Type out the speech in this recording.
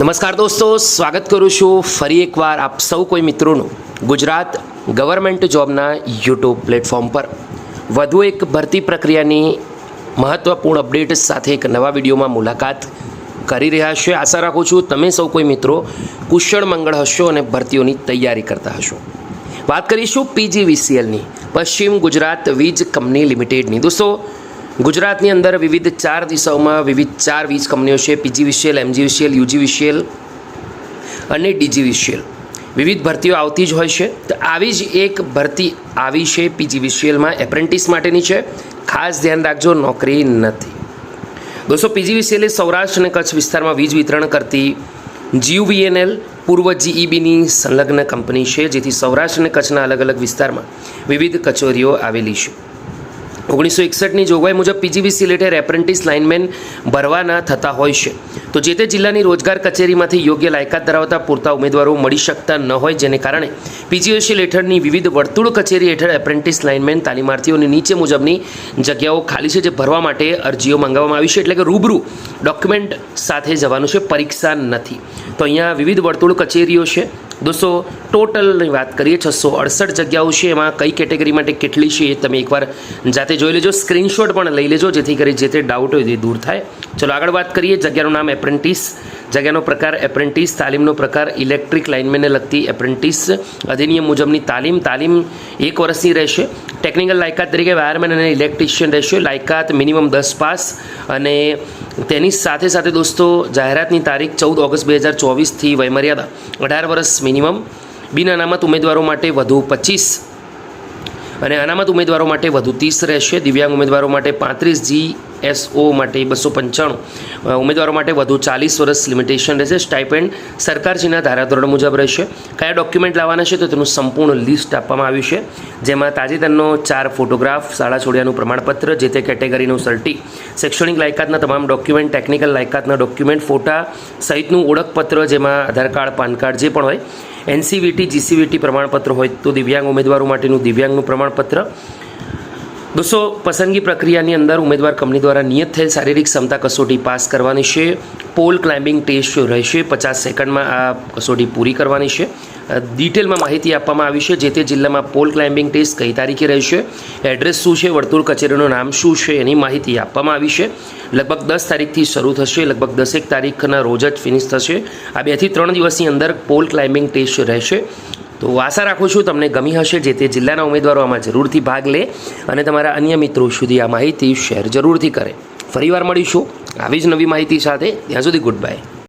નમસ્કાર દોસ્તો, સ્વાગત કરું છું ફરી એકવાર આપ સૌ કોઈ મિત્રોનું ગુજરાત ગવર્મેન્ટ જોબના યુટ્યુબ પ્લેટફોર્મ પર વધુ એક ભરતી પ્રક્રિયાની મહત્ત્વપૂર્ણ અપડેટ સાથે એક નવા વિડીયોમાં મુલાકાત કરી રહ્યા છે। આશા રાખું છું તમે સૌ કોઈ મિત્રો કુશળ મંગળ હશો અને ભરતીઓની તૈયારી કરતા હશો। વાત કરીશું PGVCLની, પશ્ચિમ ગુજરાત વીજ કંપની લિમિટેડની। દોસ્તો, ગુજરાતની અંદર વિવિધ 4 દિશાઓમાં વિવિધ 4 વીજ કંપનીઓ છે। PGVCL, MGVCL, UGVCL અને DGVCL વિવિધ ભરતીઓ આવતી જ હોય છે। તો આવી જ એક ભરતી આવી છે PGVCLમાં, એપ્રેન્ટિસ માટેની છે। ખાસ ધ્યાન રાખજો, નોકરી નથી દોસ્તો। PGVCL એ સૌરાષ્ટ્ર અને કચ્છ વિસ્તારમાં વીજ વિતરણ કરતી GUVNL પૂર્વ GEBની સંલગ્ન કંપની છે, જેથી સૌરાષ્ટ્ર અને કચ્છના અલગ અલગ વિસ્તારમાં વિવિધ કચેરીઓ આવેલી છે। 1961ની જોગવાઈ મુજબ PGVCL હેઠળ એપ્રેન્ટિસ લાઇનમેન ભરવાના થતા હોય છે। તો જે તે જિલ્લાની રોજગાર કચેરીમાંથી યોગ્ય લાયકાત ધરાવતા પૂરતા ઉમેદવારો મળી શકતા ન હોય, જેને કારણે PGVCL હેઠળની વિવિધ વર્તુળ કચેરી હેઠળ એપ્રેન્ટિસ લાઇનમેન તાલીમાર્થીઓની નીચે મુજબની જગ્યાઓ ખાલી છે, જે ભરવા માટે અરજીઓ મંગાવવામાં આવી છે। એટલે કે રૂબરૂ ડોક્યુમેન્ટ સાથે જવાનું છે, પરીક્ષા નથી। તો અહીંયા વિવિધ વર્તુળ કચેરીઓ છે દોસ્તો। ટોટલની વાત કરીએ 668 જગ્યાઓ છે। એમાં કઈ કેટેગરી માટે કેટલી છે એ તમે એકવાર જાતે જોઈ લેજો, સ્ક્રીનશોટ પણ લઈ લેજો, જેથી કરી જે તે ડાઉટ હોય તે દૂર થાય। ચલો આગળ વાત કરીએ। જગ્યાનું નામ એપ્રેન્ટિસ, જગ્યાનો પ્રકાર એપ્રેન્ટિસ, તાલીમનો પ્રકાર ઇલેક્ટ્રિક લાઇનમેનને લગતી એપ્રેન્ટિસ અધિનિયમ મુજબની તાલીમ 1 વર્ષની રહેશે। ટેકનિકલ લાયકાત તરીકે વાયરમેન અને ઇલેક્ટ્રિશિયન રહેશે। લાયકાત મિનિમમ 10 પાસ, અને તેની સાથે સાથે દોસ્તો જાહેરાતની તારીખ 14 ઓગસ્ટ 2024થી વયમર્યાદા 18 વર્ષ મિનિમમ। બિન અનામત ઉમેદવારો માટે વધુ 25 અને અનામત ઉમેદવારો માટે વધુ 30 રહેશે। દિવ્યાંગ ઉમેદવારો માટે 35, GSO માટે 295, ઉમેદવારો માટે વધુ 40 વર્ષ લિમિટેશન રહેશે। સ્ટાઇપેન્ડ સરકારશ્રીના ધારાધોરણ મુજબ રહેશે। કયા ડોક્યુમેન્ટ લાવવાના છે તો તેનું સંપૂર્ણ લિસ્ટ આપવામાં આવ્યું છે, જેમાં તાજેતરનો 4 ફોટોગ્રાફ, શાળા છોડ્યાનું પ્રમાણપત્ર, જે તે કેટેગરીનું સર્ટી, શૈક્ષણિક લાયકાતના તમામ ડોક્યુમેન્ટ, ટેકનિકલ લાયકાતના ડોક્યુમેન્ટ, ફોટા સહિતનું ઓળખપત્ર, જેમાં આધાર કાર્ડ, પાન કાર્ડ જે પણ હોય, NCVT, GCVT પ્રમાણપત્ર હોય તો દિવ્યાંગ ઉમેદવારો માટેનું દિવ્યાંગનું પ્રમાણપત્ર। દોસ્તો, પસંદગી પ્રક્રિયાની અંદર ઉમેદવાર કંપની દ્વારા નિયત થયેલ શારીરિક ક્ષમતા કસોટી પાસ કરવાની છે। પોલ ક્લાઇમ્બિંગ ટેસ્ટ રહેશે, 50 સેકન્ડમાં આ કસોટી પૂરી કરવાની છે। ડિટેલમાં માહિતી આપવામાં આવી છે, જે તે જિલ્લામાં પોલ ક્લાઇમ્બિંગ ટેસ્ટ કઈ તારીખે રહેશે, એડ્રેસ શું છે, વર્તુળ કચેરીનું નામ શું છે, એની માહિતી આપવામાં આવી છે। લગભગ 10 તારીખથી શરૂ થશે, લગભગ 10 તારીખના રોજ જ ફિનિશ થશે। આ 2 થી 3 દિવસની અંદર પોલ ક્લાઇમ્બિંગ ટેસ્ટ રહેશે। તો આશા રાખું છું તમને ગમી હશે। જે તે જિલ્લાના ઉમેદવારો આમાં જરૂરથી ભાગ લે અને તમારા અન્ય મિત્રો સુધી આ માહિતી શેર જરૂરથી કરે। ફરીવાર મળીશું આવી જ નવી માહિતી સાથે। ત્યાં સુધી ગુડ બાય।